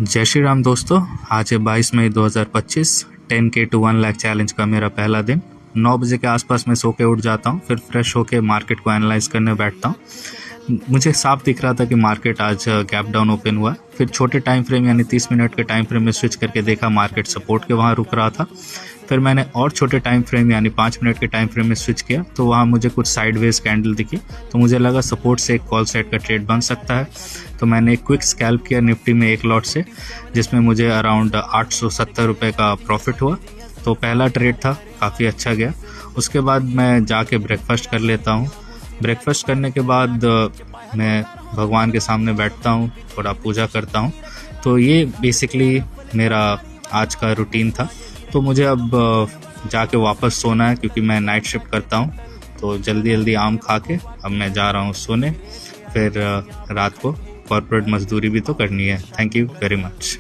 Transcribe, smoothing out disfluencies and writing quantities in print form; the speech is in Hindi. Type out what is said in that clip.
जय श्री राम दोस्तों। आज है 22 मई 2025। 10K to 1 लाख चैलेंज का मेरा पहला दिन। 9 बजे के आसपास मैं सो के उठ जाता हूँ, फिर फ्रेश होके मार्केट को एनालाइज करने बैठता हूँ। मुझे साफ दिख रहा था कि मार्केट आज गैप डाउन ओपन हुआ। फिर छोटे टाइम फ्रेम यानी 30 मिनट के टाइम फ्रेम में स्विच करके देखा, मार्केट सपोर्ट के वहाँ रुक रहा था। फिर मैंने और छोटे टाइम फ्रेम यानी 5 मिनट के टाइम फ्रेम में स्विच किया, तो वहाँ मुझे कुछ साइडवेज कैंडल दिखी, तो मुझे लगा सपोर्ट से एक कॉल साइड का ट्रेड बन सकता है। तो मैंने एक क्विक स्कैल्प किया निफ्टी में एक लॉट से, जिसमें मुझे अराउंड 870 रुपये का प्रॉफिट हुआ। तो पहला ट्रेड था, काफ़ी अच्छा गया। उसके बाद मैं जाके ब्रेकफास्ट कर लेता हूँ। ब्रेकफास्ट करने के बाद मैं भगवान के सामने बैठता हूँ, थोड़ा पूजा करता हूँ। तो ये बेसिकली मेरा आज का रूटीन था। तो मुझे अब जाके वापस सोना है, क्योंकि मैं नाइट शिफ्ट करता हूँ। तो जल्दी आम खा के अब मैं जा रहा हूँ सोने। फिर रात को कॉर्पोरेट मजदूरी भी तो करनी है। Thank you very much.